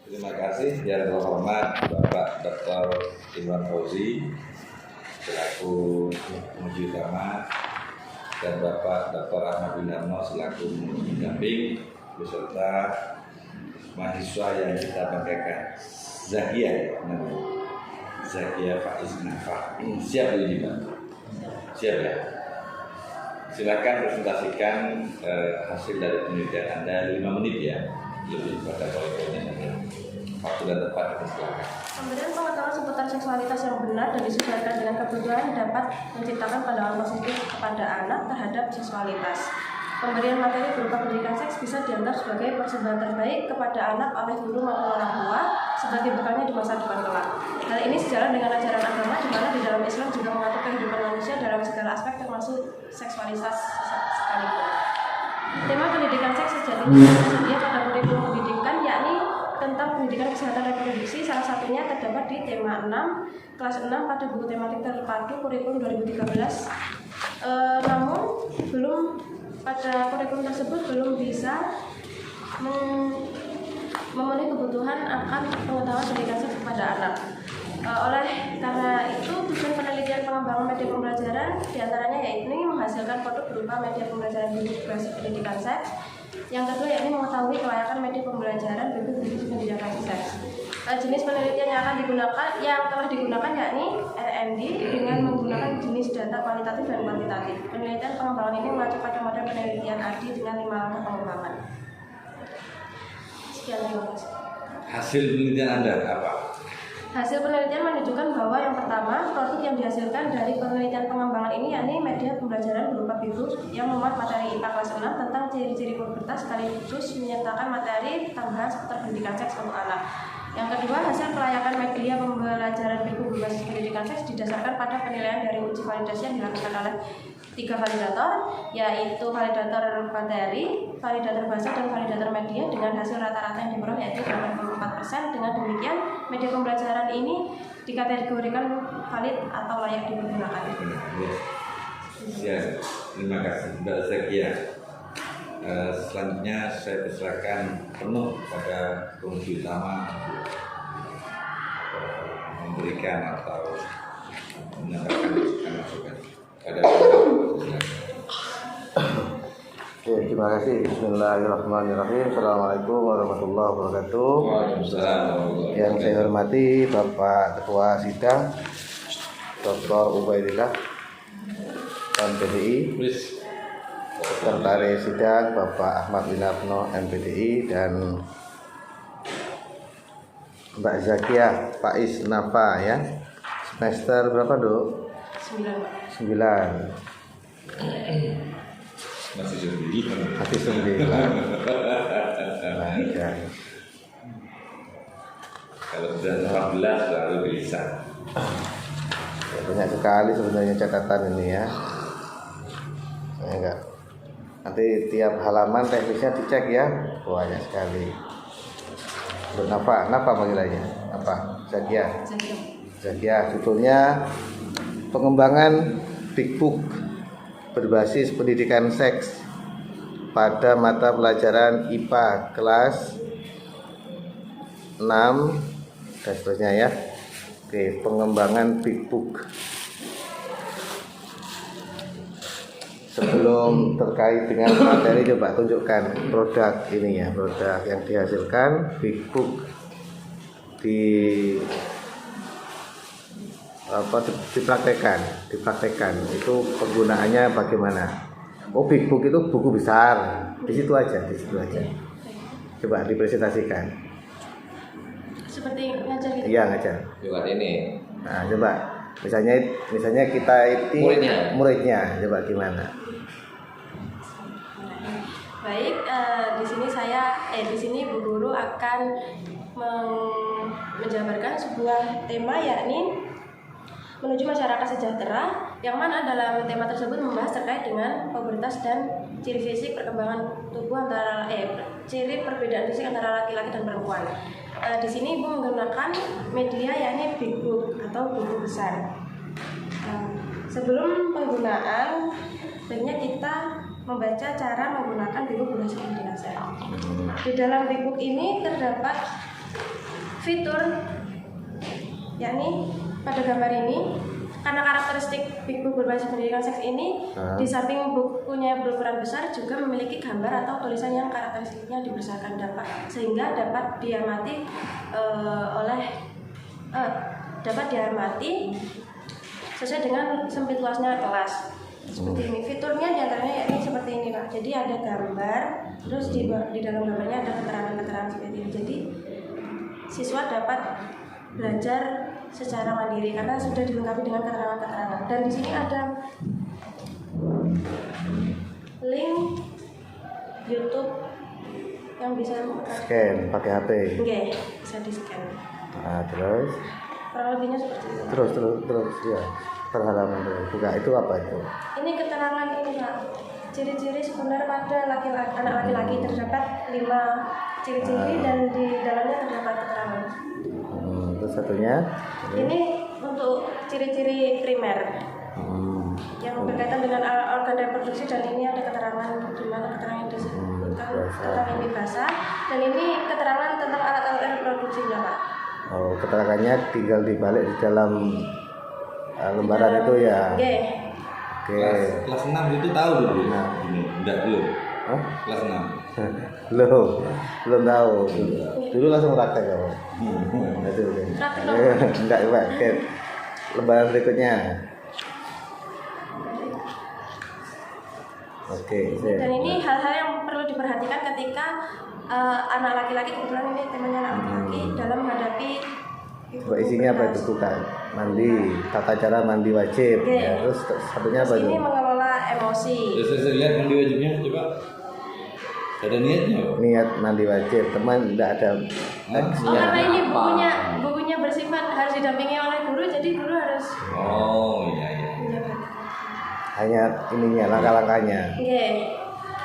Terima kasih yang terhormat Bapak Dr. Imran Fauzi selaku penguji utama dan Bapak Dr. Ahmad Winarno selaku pendamping beserta mahasiswa yang kita banggakan. Zakia namanya. Zakia Faiz Nafa. Siap ini Pak? Siap ya? Silakan presentasikan hasil dari penelitian Anda 5 menit ya. Lebih pada poin-poinnya saja. Waktu dan tempat silakan. Pemberian pengetahuan seputar seksualitas yang benar dan disesuaikan dengan kebutuhan dapat menciptakan pandangan positif kepada anak terhadap seksualitas. Pemberian materi berupa pendidikan seks bisa dianggap sebagai persembahan terbaik kepada anak oleh guru maupun orang tua sebagai bekalnya di masa depan kelak. Hal ini sejalan dengan ajaran agama di mana di dalam Islam juga mengatur kehidupan manusia dalam segala aspek termasuk seksualitas sekalipun. Tema pendidikan seks sejatinya tersedia pada kurikulum pendidikan yakni tentang pendidikan kesehatan reproduksi. Salah satunya terdapat di tema 6 kelas 6 pada buku tematik terpadu kurikulum 2013. Namun pada kurikulum tersebut belum bisa memenuhi kebutuhan akan pengetahuan pendidikan seks kepada anak. Oleh karena itu, tujuan penelitian pengembangan media pembelajaran diantaranya yaitu menghasilkan produk berupa media pembelajaran berbasis pendidikan seks. Yang kedua yakni mengetahui kelayakan media pembelajaran berbasis pendidikan seks. Jenis penelitian yang telah digunakan yakni RMD dengan menggunakan jenis data kualitatif dan kuantitatif. Penelitian pengembangan ini mengacu pada model penelitian ADI dengan 5 langkah pengembangan. Sekian, terima kasih. Hasil penelitian Anda apa? Hasil penelitian menunjukkan bahwa yang pertama, produk yang dihasilkan dari penelitian pengembangan ini yakni media pembelajaran berupa BIBUK yang memuat materi IPA kelas 6 tentang ciri-ciri pubertas sekaligus menyertakan materi tambahan seputar pendidikan seks untuk anak. Yang kedua, hasil kelayakan media pembelajaran BIBUK berbasis pendidikan seks didasarkan pada penilaian dari uji validasi yang dilakukan oleh 3 validator, yaitu validator materi, validator bahasa, dan validator media dengan hasil rata-rata yang diperoleh yaitu 84%. Dengan demikian, media pembelajaran ini dikategorikan valid atau layak digunakan. Ya, terima kasih Mbak Zakia. Selanjutnya saya persilakan penuh pada penguji utama memberikan atau menyampaikan masukan. Oke, terima kasih. Bismillahirrahmanirrahim. Assalamualaikum warahmatullahi wabarakatuh. Waalaikumsalam. Yang saya hormati Bapak Ketua Sidang Dr. Ubaidillah MPDI, Sekretaris Sidang Bapak Ahmad Winarno MPDI, dan Mbak Zakia Faiz Nafa ya. Semester berapa, Dok? 9. Masih sendiri. Masih 9. Nah, ya. Kalau sudah 14 baru bisa. Ya, banyak sekali sebenarnya catatan ini ya. Enggak. Nanti tiap halaman teknisnya dicek ya. Banyak sekali. Apa panggilannya? Apa? Zakia. Judulnya pengembangan BIBUK berbasis pendidikan seks pada mata pelajaran IPA kelas 6 dan seterusnya ya. Oke, pengembangan BIBUK. Sebelum terkait dengan materi, coba tunjukkan produk ini ya, produk yang dihasilkan BIBUK dipraktekkan itu penggunaannya bagaimana. BIBUK itu buku besar, di situ aja. Coba dipresentasikan. Seperti ngajar gitu. Iya, ngajar. Lewat ini. Nah, coba misalnya kita itu muridnya coba gimana. Baik, di sini Bu Guru akan menjabarkan sebuah tema yakni menuju masyarakat sejahtera, yang mana dalam tema tersebut membahas terkait dengan pubertas dan ciri fisik perkembangan tubuh ciri perbedaan fisik antara laki-laki dan perempuan. Di sini Ibu menggunakan media yakni BIBUK atau buku besar. Sebelum penggunaan, sebenarnya kita membaca cara menggunakan BIBUK berbasis pendidikan seks. Di dalam BIBUK ini terdapat fitur, yakni pada gambar ini, karena karakteristik Big Book berbasis pendidikan seks ini, di samping bukunya berukuran besar juga memiliki gambar atau tulisan yang karakteristiknya dibesarkan sehingga dapat diamati sesuai dengan sempit luasnya kelas. Seperti ini fiturnya diantaranya yakni seperti ini Pak. Jadi ada gambar, terus di dalam gambarnya ada keterangan-keterangan seperti ini. Jadi siswa dapat belajar secara mandiri karena sudah dilengkapi dengan keterangan-keterangan. Dan di sini ada link YouTube yang bisa Scan pakai HP. Oke, bisa di scan. Nah, terus Kurang lebihnya seperti itu. terus ya. Terhalaman terus. Buka itu apa itu? Ini keterangan ini Pak. Ciri-ciri sebenarnya pada anak laki-laki terdapat 5 ciri-ciri dan di dalamnya terdapat keterangan. Terus satunya? Ini untuk ciri-ciri primer yang berkaitan dengan organ reproduksi, dan ini ada keterangan di mana keterangan yang disebutkan tentang ini basah, dan ini keterangan tentang alat-alat reproduksinya Pak. Oh, keterangannya tinggal dibalik di dalam lembaran itu ya. Oke. Kelas 6 itu tahu dulu. Nah. Ini enggak belum. Hah? Kelas 6. belum tahu. Dulu langsung praktek kamu. Itu. Praktek dong. Enggak, Pak. Oke. Lembaran berikutnya. Oke, Dan ini hal-hal yang perlu diperhatikan ketika anak laki-laki, kebetulan ini temanya anak laki-laki, dalam menghadapi Coba isinya apa itu? Bukan mandi, tata cara mandi wajib. Oke. Ya, terus satunya apa itu? Ini mengelola emosi. Saya lihat mandi wajibnya coba. Ada niatnya Pak? Niat mandi wajib, teman tidak ada teksnya. Karena ini bukunya bersifat harus didampingi oleh guru, jadi guru harus Oh iya. menjaga. Hanya ininya, langkah-langkahnya. Oke.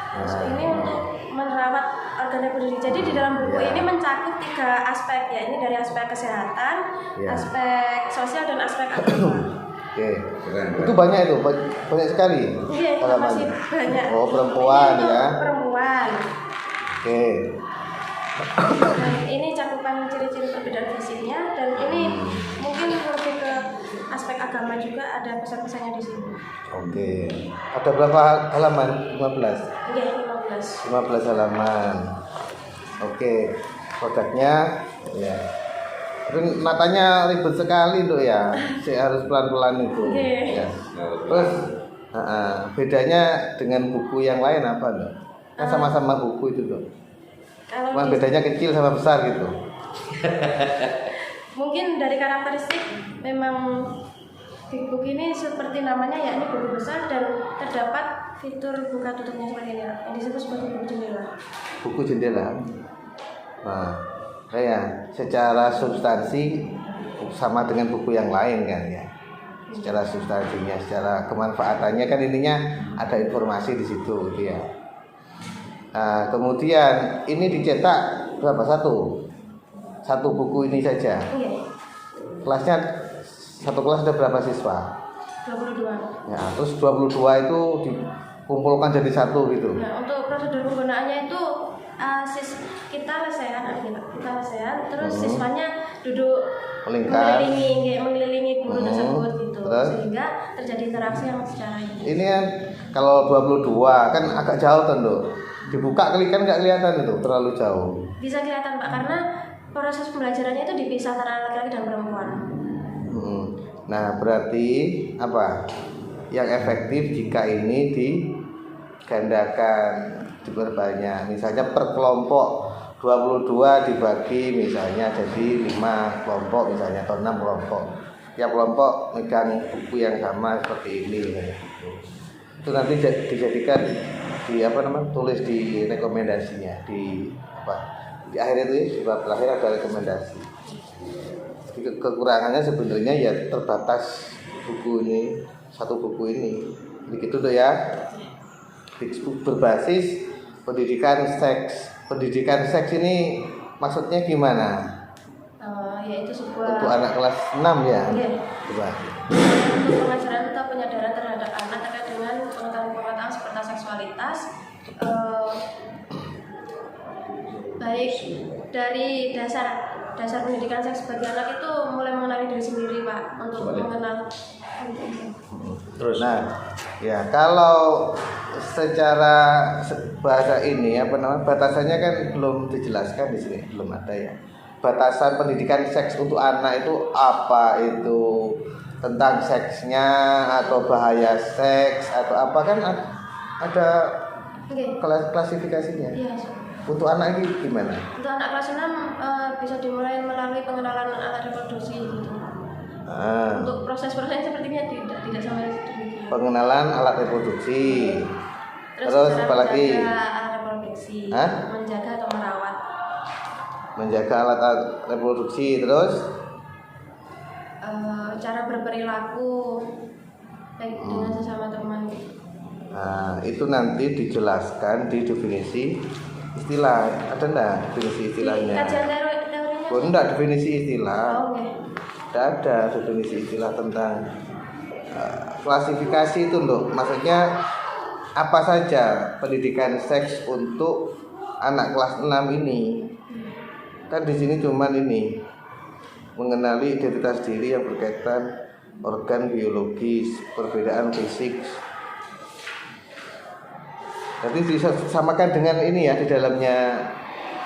Terus ini untuk merawat organ reproduksi. Jadi di dalam buku ini mencakup 3 aspek ya. Ini dari aspek kesehatan, aspek sosial, dan aspek agama. Oke. Keren. Itu banyak itu, banyak sekali. Iya, masih banyak. Oh, perempuan Ini untuk ya. Perempuan. Oke. Dan ini cakupan ciri-ciri perbedaan fisiknya, dan ini mungkin lebih ke aspek agama juga, ada pesan-pesannya di sini. Oke. Ada berapa halaman? 15. Oke, 15. 15 halaman. Oke. Produknya ya. Tapi matanya ribet sekali tuh ya. Saya harus pelan-pelan itu. Oke. Ya. Terus bedanya dengan buku yang lain apa tuh? Kan sama-sama buku itu tuh. Kalau Cuma bedanya kecil sama besar gitu. mungkin dari karakteristik memang Big Book ini seperti namanya, yakni buku besar, dan terdapat fitur buka tutupnya seperti ini yang disebut sebagai buku jendela. Buku jendela. Nah, kayak secara substansi sama dengan buku yang lain kan ya. Secara substansinya, secara kemanfaatannya kan intinya ada informasi di situ gitu ya. Nah, kemudian ini dicetak berapa? Satu buku ini saja. Iya, Kelasnya satu kelas ada berapa siswa? 22. Ya, terus 22 itu dikumpulkan jadi satu gitu. Nah, untuk prosedur penggunaannya itu kita lesehan, terus siswanya duduk Melingkar. mengelilingi guru tersebut gitu, Terus? sehingga terjadi interaksi yang secara ini. Ini kan kalau 22 kan agak jauh tentu. Dibuka klik kan nggak kelihatan itu, terlalu jauh. Bisa kelihatan Pak, karena proses pembelajarannya itu dipisah antara laki-laki dan perempuan. Nah, berarti apa? Yang efektif jika ini digandakan, diperbanyak. Misalnya per kelompok 22 dibagi misalnya jadi 5 kelompok misalnya atau 6 kelompok. Tiap kelompok megang buku yang sama seperti ini. Itu nanti dijadikan tulis di rekomendasinya di akhir itu ya, di bab terakhir ada rekomendasi. Kekurangannya sebenarnya ya terbatas buku ini, satu buku ini. Begitu tuh ya. Berbasis pendidikan seks. Pendidikan seks ini maksudnya gimana? Yaitu sebuah Untuk anak kelas 6 ya. Iya. Coba. Untuk pengajaran atau penyadaran terhadap anak terkait dengan pengetahuan seputar seksualitas, baik dari dasar dasar pendidikan seks bagi anak itu mulai mengenali diri sendiri, Pak, untuk mengenal. Terus, nah, ya kalau secara bahasa ini apa namanya batasannya kan belum dijelaskan di sini, belum ada ya. Batasan pendidikan seks untuk anak itu apa, itu tentang seksnya atau bahaya seks atau apa, kan ada klasifikasinya. Iya. Untuk anak ini gimana? Untuk anak kelas 6 bisa dimulai melalui pengenalan alat reproduksi gitu. Untuk proses-prosesnya sepertinya tidak sampai sedemikian. Pengenalan alat reproduksi. Terus apa lagi? Menjaga alat reproduksi, menjaga atau merawat. Menjaga alat reproduksi, terus cara berperilaku baik dengan sesama teman. Nah, itu nanti dijelaskan di definisi istilah. Ada enggak definisi istilahnya? Kajian teorinya? Oh, enggak definisi istilah. Oke. Tidak ada definisi istilah tentang klasifikasi itu loh. Maksudnya apa saja pendidikan seks untuk anak kelas 6 ini? Kan di sini cuman ini mengenali identitas diri yang berkaitan organ biologis, perbedaan fisik. Jadi disamakan dengan ini ya, di dalamnya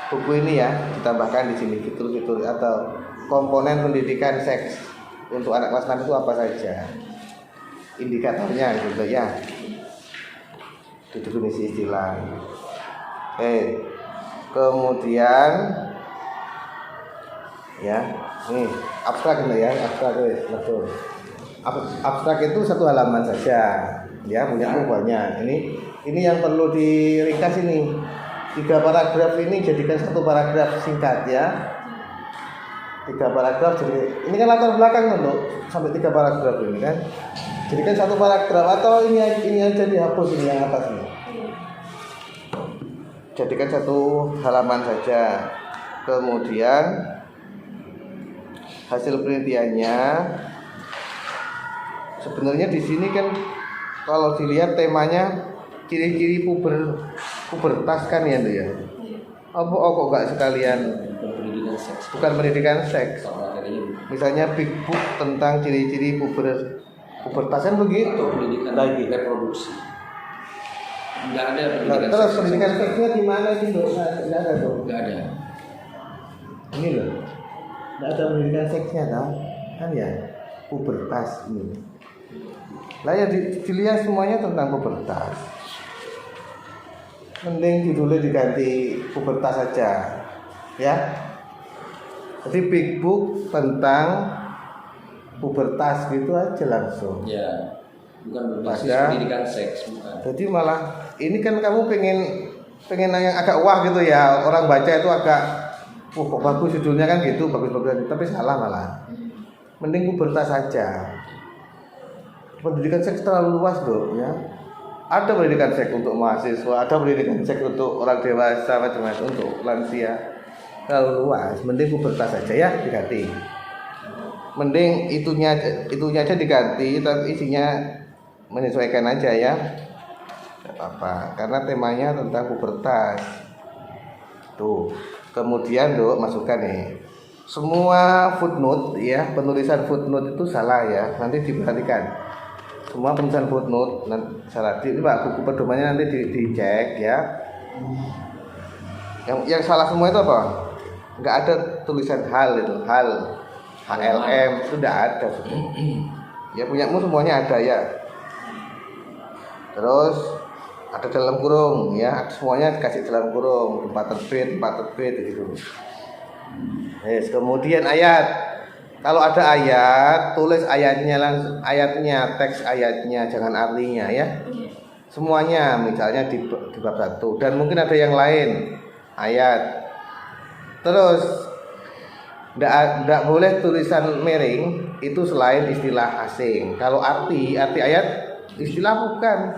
buku ini ya, ditambahkan di sini fitur-fitur atau komponen pendidikan seks untuk anak kelas 6 itu apa saja, indikatornya gitu ya, di definisi istilah. Kemudian ya, ini abstrak gitu ya, abstrak betul. Abstrak itu satu halaman saja, ya punya banyak. Ini yang perlu diringkas ini. 3 paragraf ini jadikan satu paragraf singkat ya. 3 paragraf jadi ini kan latar belakang loh, sampai 3 paragraf ini kan. Jadikan satu paragraf atau ini aja dihapus ini yang atas ini. Jadikan satu halaman saja. Kemudian hasil penelitiannya sebenarnya di sini kan kalau dilihat temanya ciri-ciri pubertas kan ya tuh ya. Apa kok enggak sekalian pendidikan seks. Bukan pendidikan seks. Misalnya big book tentang ciri-ciri pubertas kan begitu. Pendidikan lagi reproduksi. Enggak ada pendidikan terus seks. pendidikan seksnya di mana sih Dok? Enggak ada tuh. Enggak ada. Ini loh. Enggak ada pendidikan seksnya kan ya. Pubertas ini. Lah ya dilihat semuanya tentang pubertas. Mending judulnya diganti pubertas saja, ya. Jadi big book tentang pubertas gitu aja langsung. Ya, bukan berbasis pendidikan seks, bukan. Jadi malah ini kan kamu pengen yang agak wah gitu ya, orang baca itu agak, kok bagus judulnya kan gitu, bagus-bagus, tapi salah malah. Mending pubertas saja. Pendidikan seks terlalu luas Dok ya. Ada pendidikan seks untuk mahasiswa, ada pendidikan seks untuk orang dewasa, macam-macam untuk lansia. Terlalu luas, mending pubertas saja ya diganti. Mending itunya aja diganti, tapi isinya menyesuaikan aja ya. Tidak apa-apa, karena temanya tentang pubertas. Tuh, kemudian Dok masukkan nih. Semua footnote ya, penulisan footnote itu salah ya, nanti diperhatikan. Semua penulisan footnote salah. Ini Pak, buku pedomannya nanti dicek ya. Yang salah semua itu apa? Enggak ada tulisan hal itu, hal HLM sudah ada sudah. Ya punyamu semuanya ada ya. Terus ada dalam kurung ya, semuanya dikasih dalam kurung, tempat terbit gitu. Yes, kemudian ayat. Kalau ada ayat, tulis ayatnya langsung, ayatnya, teks ayatnya, jangan artinya ya. Semuanya, misalnya di bab 1 dan mungkin ada yang lain ayat. Terus enggak boleh tulisan miring itu selain istilah asing. Kalau arti ayat istilah bukan.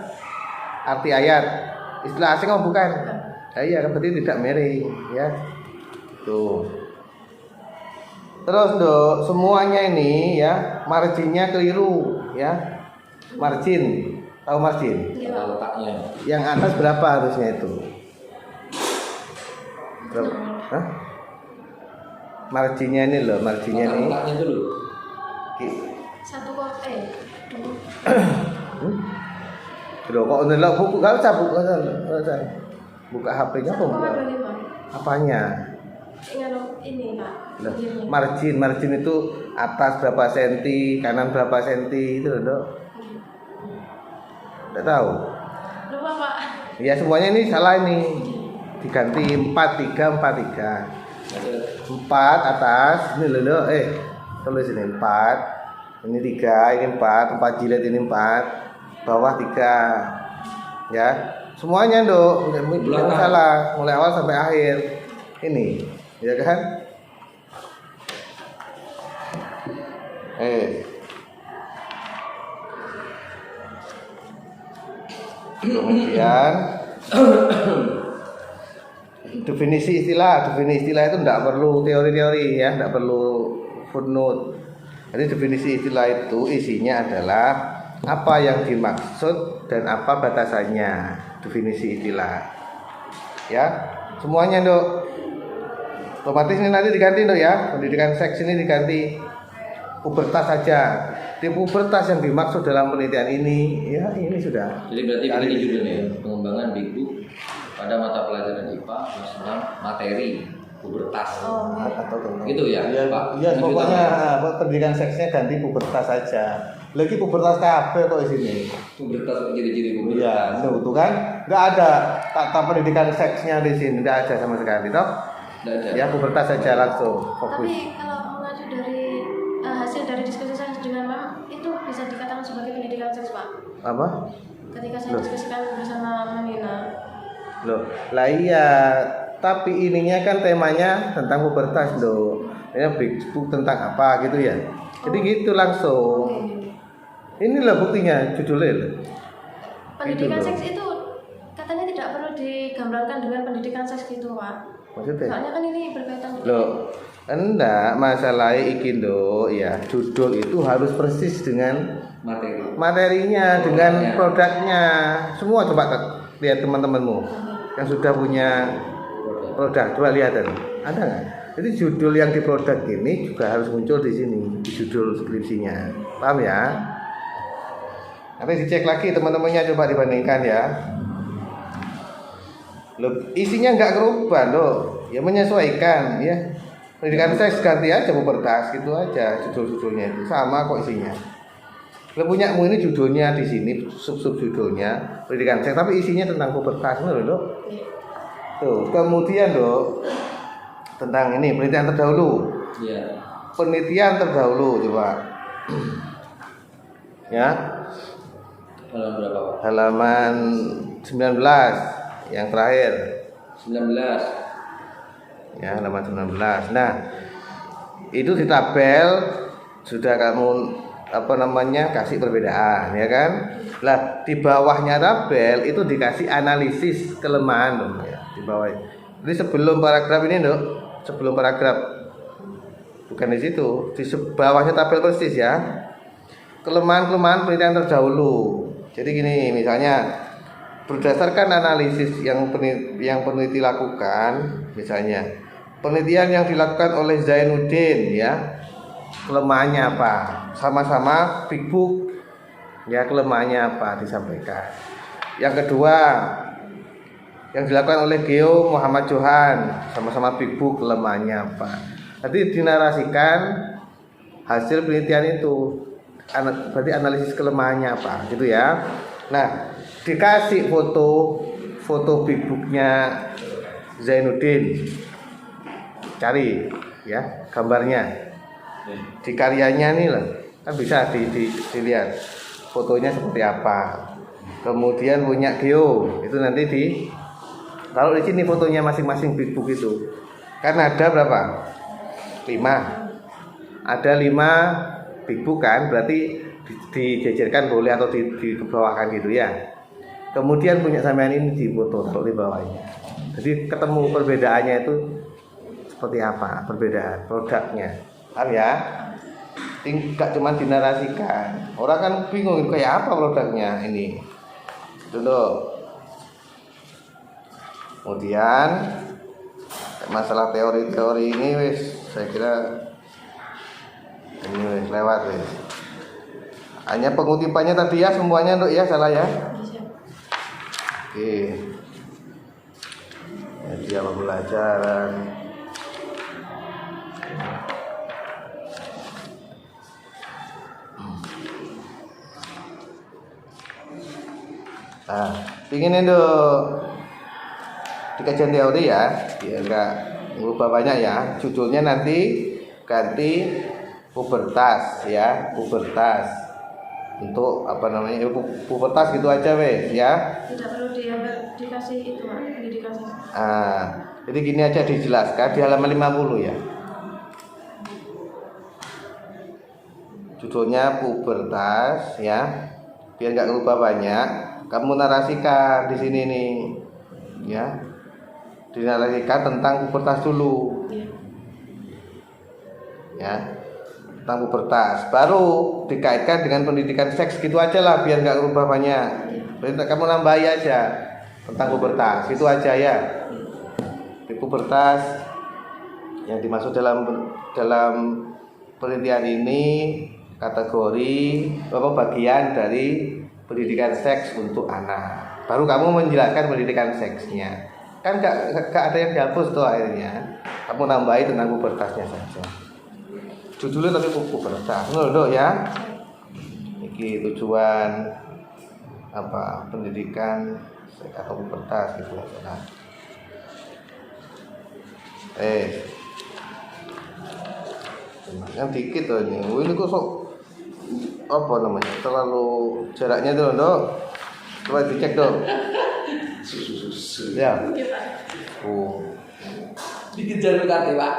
Arti ayat istilah asing bukan. Iya, berarti tidak miring ya. Tuh. Terus Dok, semuanya ini ya marginnya keliru ya. Margin, tahu margin? Letaknya. Yang atas berapa harusnya itu? Berapa? Hah? marginnya ini loh, marginnya ini. Kotak-kotaknya itu loh. Satu kok dua. Loh kok ndelok buku gak usah buka buka HP-nya kok buka. 1,25. Apanya? Ini Pak. Loh, Pinggirnya. margin itu atas berapa senti, kanan berapa senti itu loh, Dok. Enggak tahu. Lupa Pak. Ya semuanya ini salah ini. Diganti 4343. 4 atas, ini loh, tulis ini 4. Ini 3, ini 4 jilid ini 4. Bawah 3. Ya. Semuanya, Dok. Jangan salah, mulai awal sampai akhir. Ini, ya kan? Kemudian definisi istilah itu tidak perlu teori-teori ya, tidak perlu footnote. Jadi definisi istilah itu isinya adalah apa yang dimaksud dan apa batasannya. Definisi istilah ya, semuanya, Dok. Otomatis ini nanti diganti, Dok, ya. Pendidikan seks ini diganti pubertas saja. Di pubertas yang dimaksud dalam penelitian ini, ya ini sudah. Jadi berarti begini judulnya ya, pengembangan BIKU pada mata pelajaran IPA kelas 6 materi pubertas. Atau gitu ya, Pak. Iya, pokoknya pendidikan seksnya ganti pubertas saja. Lagi pubertas kabeh kok di sini. Pubertas ciri-ciri pubertas. Iya, itu kan enggak ada kata pendidikan seksnya di sini, enggak ada sama sekali, toh? Enggak ada. Ya pubertas saja langsung fokus. Tapi kalau mengacu dari hasil dari diskusi saya dengan Mam, itu bisa dikatakan sebagai pendidikan seks, Pak. Apa? Ketika saya diskusikan bersama Mamina. Loh, lah iya, tapi ininya kan temanya tentang pubertas, Dok. Ini buku tentang apa gitu ya. Jadi gitu langsung. Inilah buktinya judulnya loh. Pendidikan Gitu, seks itu katanya tidak perlu digambarkan dengan pendidikan seks gitu, Pak. Maksudnya? Soalnya kan ini berkaitan dengan Loh, enggak, masalah iki, Dok, ya. Judul itu harus persis dengan materinya, dengan produknya. Semua coba lihat teman-temanmu yang sudah punya produk, coba lihat ada nggak? Jadi judul yang di produk ini juga harus muncul di sini, di judul skripsinya. Paham ya? Nanti dicek lagi teman-temannya, coba dibandingkan ya. Loh, isinya nggak kerubah, loh. Ya menyesuaikan ya. Pendidikan seks ganti aja pubertas gitu aja, judul-judulnya itu sama kok isinya. Kalau punyamu ini judulnya di sini, sub judulnya pendidikan seks, tapi isinya tentang pubertas, loh. Tuh, kemudian, Dok, tentang ini penelitian terdahulu. Iya. Penelitian terdahulu coba. Ya. Halaman berapa, Pak? Halaman 19 yang terakhir. 19. Ya, halaman 19. Nah, itu di tabel sudah kamu kasih perbedaan, ya kan? Lah, di bawahnya tabel itu dikasih analisis kelemahan, loh, ya, di bawah. Jadi sebelum paragraf ini, Dok, sebelum paragraf bukan di situ, di bawahnya tabel persis ya. Kelemahan-kelemahan penelitian terdahulu. Jadi gini, misalnya berdasarkan analisis yang peneliti lakukan, misalnya penelitian yang dilakukan oleh Zainuddin, ya, kelemahannya apa? Sama-sama big book, ya, kelemahannya apa disampaikan. Yang kedua, yang dilakukan oleh Geo Muhammad Johan, sama-sama big book, kelemahannya apa. Nanti dinarasikan hasil penelitian itu, berarti analisis kelemahannya apa, gitu ya. Nah, dikasih foto big booknya Zainuddin, cari ya gambarnya di karyanya nih lah, kan bisa dilihat fotonya seperti apa. Kemudian punya Geo itu nanti taruh di sini fotonya masing-masing big book itu. Kan ada berapa? 5. Ada 5 big book kan, berarti dijejerkan boleh atau dibawahkan gitu ya. Kemudian punya sampean ini difoto taruh di bawahnya. Jadi ketemu perbedaannya itu seperti apa, perbedaan produknya. Paham ya? Tidak cuma dinarasikan. Orang kan bingung kayak apa produknya ini. Itu loh. Kemudian masalah teori-teori ini wis saya kira ini wis lewat wis. Hanya pengutipannya tadi ya semuanya untuk ya salah ya. Oke. Media pembelajaran. Nah, ingin itu di kajian teori ya, biar enggak ngubah banyak ya. Judulnya nanti ganti pubertas ya, pubertas. Untuk apa namanya? Pubertas gitu aja wes ya. Tidak perlu dikasih itu, Pak, dikasih. Jadi gini aja dijelaskan di halaman 50 ya. Judulnya pubertas ya. Biar enggak ngubah banyak. Kamu narasikan di sini nih, ya, dinarasikan tentang pubertas dulu, ya, tentang pubertas, baru dikaitkan dengan pendidikan seks gitu aja lah, biar nggak berubah banyak. Berarti kamu nambahi aja tentang pubertas, itu aja ya. Di pubertas yang dimaksud dalam penelitian ini kategori bagian dari pendidikan seks untuk anak. Baru kamu menjelaskan pendidikan seksnya. Kan gak ada yang dihapus tuh akhirnya. Kamu nambahi tentang pubertasnya saja. Judulnya tapi pubertas. Dulu ya. Ini tujuan apa? Pendidikan seks atau pubertas gitu lah. Yang dikit tuh ini. Ini kok sok apa namanya, terlalu jaraknya tuh dok, coba dicek dok ya. Bikin jalur kate pak.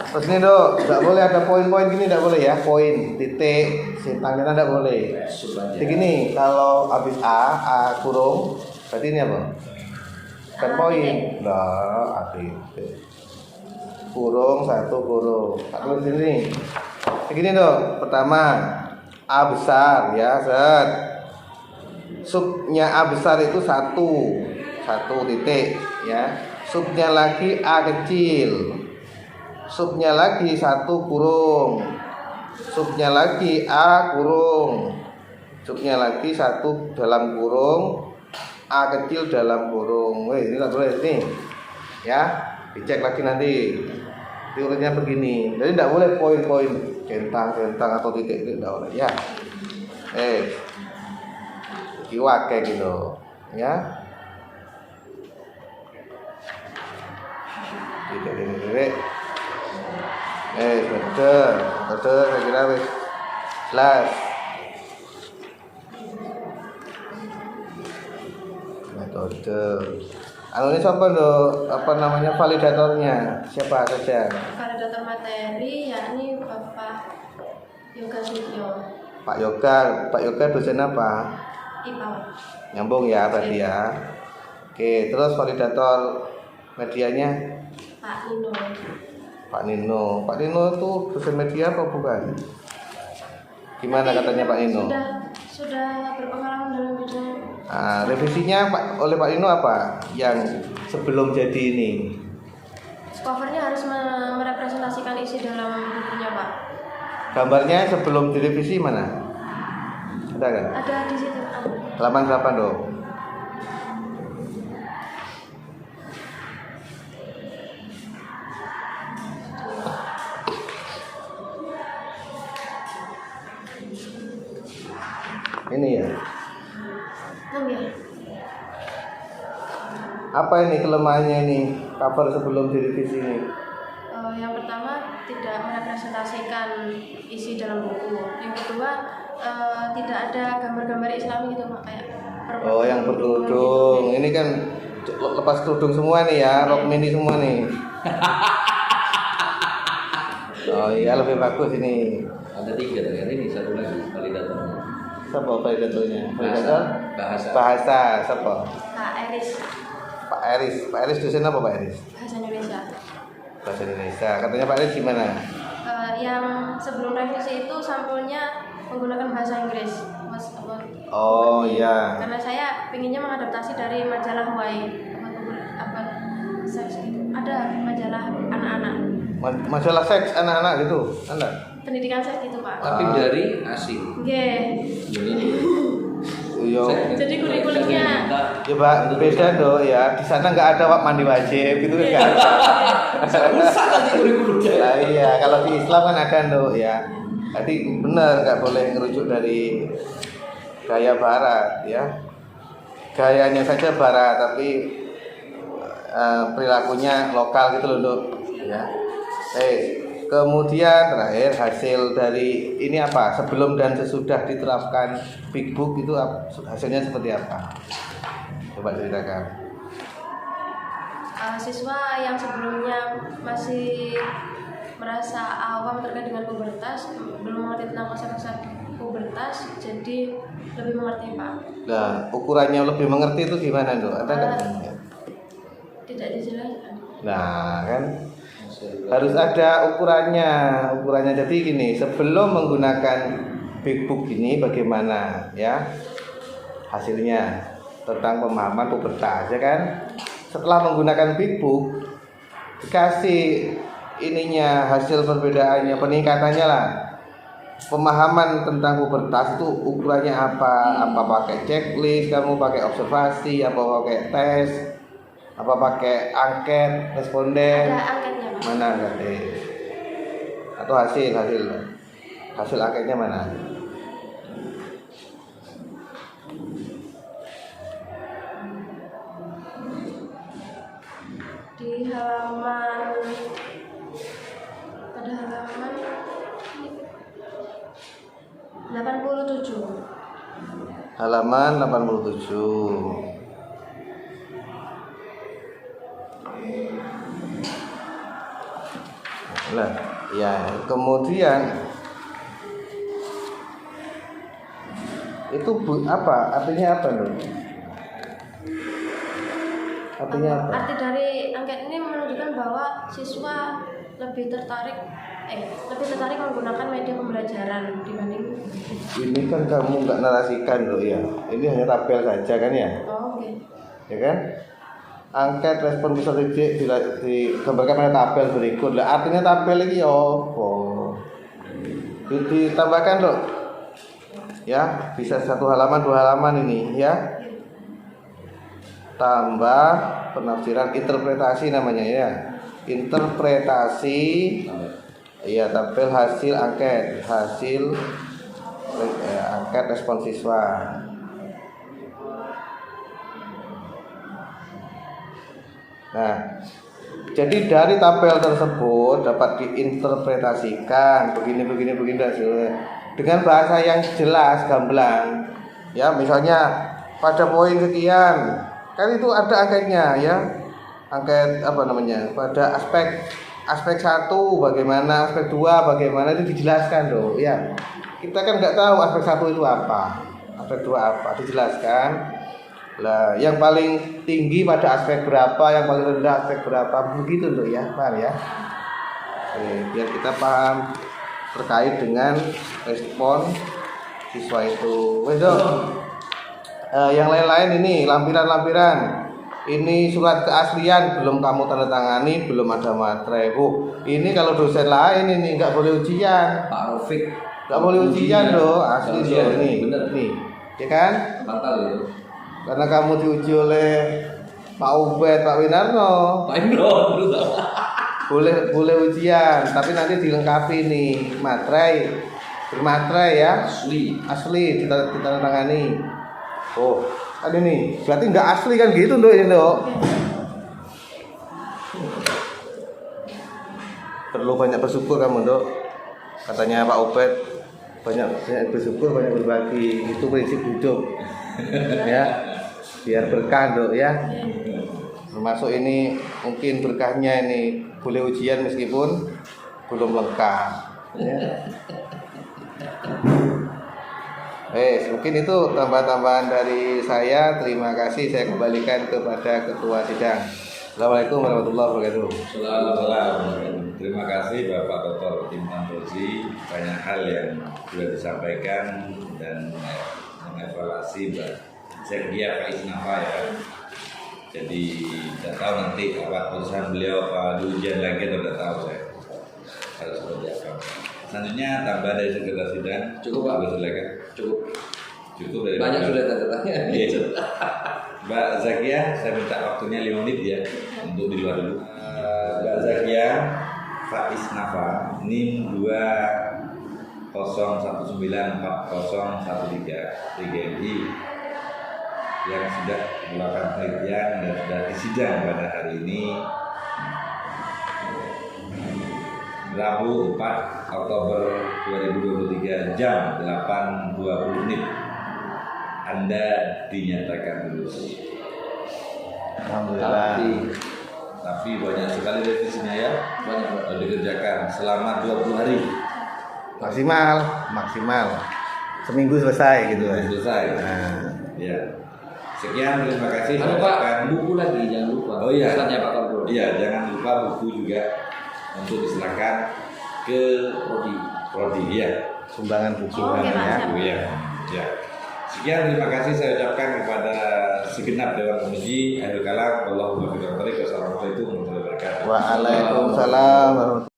Terus ini dok, tidak boleh ada poin-poin gini, tidak boleh ya, poin titik tangannya tidak boleh. Jadi gini, kalau habis A kurung berarti ini apa? Kan poin lah, A titik kurung satu kurung satu sini. Begini dong, pertama A besar ya, set. Subnya A besar itu satu titik ya. Subnya lagi A kecil. Subnya lagi satu kurung. Subnya lagi A kurung. Subnya lagi satu dalam kurung, A kecil dalam kurung. Wih, ini tak boleh nih. Ya, dicek lagi nanti. Teorinya begini, jadi tidak boleh poin-poin centang atau titik tidak boleh ya. Kayak gitu ya. Titik. Betul saya kira wis jelas. Metode. Ini siapa do? Apa namanya validatornya? Siapa saja? Validator materi yakni Bapak Yoga Sutyo. Pak Yoga dosen apa? IPA. Nyambung ya tadi ya. Oke, terus validator medianya? Pak Nino itu dosen media apa bukan? Gimana katanya Pak Nino? Sudah berpengalaman dalam bidang. Revisinya oleh Pak Nino apa? Yang sebelum jadi ini? Covernya harus merepresentasikan isi dalam bukunya, Pak. Gambarnya sebelum direvisi mana? Ada kan? Ada di situ. Halaman berapa dong? Ini ya. Apa ini kelemahannya ini? Cover sebelum direvisi ini? Yang pertama tidak merepresentasikan isi dalam buku. Yang kedua tidak ada gambar-gambar Islami gitu, Pak, kayak yang berkerudung. Ini kan lepas kerudung semua nih ya, rok mini semua nih. Oh iya, lebih bagus ini. Ada 3 ternyata, ini satu lagi validatornya. Siapa validatornya? Bahasa. Siapa? Pak Eris dosen apa Pak Eris? Bahasa Indonesia. Katanya Pak Eris gimana? Yang sebelum revisi itu sampulnya menggunakan bahasa Inggris, Mas. Oh iya. Karena saya pinginnya mengadaptasi dari majalah Hawaii, seks ada majalah anak-anak, Masalah seks anak-anak gitu, Anda? pendidikan seks gitu Pak. Tapi dari asing. Oke. Yo, Jadi kurikulumnya ya Pak, beda dong ya. Di sana nggak ada mandi wajib gitu kan? Rusak nanti kurikulumnya. Nah, iya, kalau di Islam kan ada dong ya. Jadi benar nggak boleh ngerujuk dari gaya Barat ya. Gayanya saja Barat, tapi perilakunya lokal gitu loh Dok. Ya. Kemudian terakhir hasil dari ini apa? Sebelum dan sesudah diterapkan Big Book itu hasilnya seperti apa? Coba ceritakan. siswa yang sebelumnya masih merasa awam terkait dengan pubertas, belum mengerti tentang konsep-konsep pubertas, jadi lebih mengerti Pak. Nah, ukurannya lebih mengerti itu gimana Dok? Ada nggak? Tidak dijelaskan. Nah, kan harus ada ukurannya. Jadi gini, sebelum menggunakan Big Book ini bagaimana ya hasilnya tentang pemahaman pubertas ya kan? Setelah menggunakan Big Book dikasih ininya hasil perbedaannya, peningkatannya lah. Pemahaman tentang pubertas itu ukurannya apa? Apa pakai checklist, kamu pakai observasi, apa pakai tes, apa pakai angket responden? Ada angketnya Pak. Mana angketnya? Atau hasil angketnya mana? Di halaman pada halaman 87. Halaman 87. Nah, ya, kemudian itu apa? Artinya apa dong? Artinya apa? Arti dari angket ini menunjukkan bahwa siswa lebih tertarik menggunakan media pembelajaran dibanding. Ini kan kamu nggak narasikan loh ya. Ini hanya tabel saja kan ya? Oh, oke. Ya kan? Angket respon peserta didik digambarkan pada tabel berikut. Lah artinya tabel ini apa? Ditambahkan loh. Ya, bisa 1 halaman 2 halaman ini ya. Tambah penafsiran interpretasi namanya ya. Interpretasi iya tabel hasil angket, angket respon siswa. Nah, jadi dari tabel tersebut dapat diinterpretasikan begini dengan bahasa yang jelas, gamblang. Ya, misalnya pada poin sekian, kan itu ada angketnya ya. Angket apa namanya? Pada aspek 1 bagaimana, aspek 2 bagaimana itu dijelaskan loh ya. Kita kan nggak tahu aspek 1 itu apa, aspek 2 apa, dijelaskan. Lah, yang paling tinggi pada aspek berapa, yang paling rendah aspek berapa, begitu loh ya, paham ya? Biar kita paham terkait dengan respon siswa itu. Wes dong. Yang lain-lain ini lampiran-lampiran. Ini surat keaslian belum kamu tanda tangani, belum ada materai. Ini kalau dosen lain ini nggak boleh ujian. Pak Rafiq Nggak boleh ujian loh, asli Ujian, loh ini. bener. Nih, ya kan? batal ya. Karena kamu diuji oleh Pak Ubed, Pak Winarno, Pak Imron terutama. boleh ujian, tapi nanti dilengkapi nih materai, bermaterai ya, asli ditandatangani. Oh, ada nih, berarti nggak asli kan gitu Dok ini Dok. Perlu banyak bersyukur kamu Dok. Katanya Pak Ubed, banyak bersyukur, banyak berbagi, itu prinsip hidup. Ya. Biar berkah Dok ya. Termasuk ini mungkin berkahnya ini boleh ujian meskipun belum lengkap ya. Mungkin itu tambahan-tambahan dari saya. Terima kasih, saya kembalikan kepada Ketua Sidang. Assalamualaikum warahmatullahi wabarakatuh. Assalamualaikum. Terima kasih Bapak Dr. Imam Fauzi. Banyak hal yang sudah disampaikan dan mengevaluasi Mbak Zergia Pak Isnafa ya. Jadi tidak tahu nanti apa keputusan beliau apa di ujian lagi atau tidak tahu saya harus seperti apa. Selanjutnya tambah dari sekretaris sidang. Cukup, Pak. Silakan. Cukup. Cukup dari Banyak Bapak. sudah tanya. Iya. Mbak Zakia, saya minta waktunya 5 menit ya untuk di luar dulu. Mbak Zakia Faiz Nafa, NIM 201940113 TGMI yang sudah melakukan penelitian dan sudah disidang pada hari ini Rabu 4 Oktober 2023 jam 8.20 menit. Anda dinyatakan lulus. Alhamdulillah. Tapi banyak sekali revisinya ya. Banyak, Pak. Dikerjakan selama 20 hari. Maksimal. Seminggu selesai gitu. Belum selesai. Nah, Ya. Sekian, terima kasih. Halo, Saya Pak, ucapkan- buku lagi jangan lupa. Oh iya. Pesannya Pak Kabro. Iya, jangan lupa buku juga untuk diserahkan ke Prodi ya. sumbangan buku Oke, Pak. namanya. Bu, ya. Ya. Sekian, terima kasih saya ucapkan kepada segenap Dewan Penguji. Akhir kalam, Allahumma firman. Wassalamualaikum warahmatullahi wabarakatuh. Waalaikumsalam warahmatullahi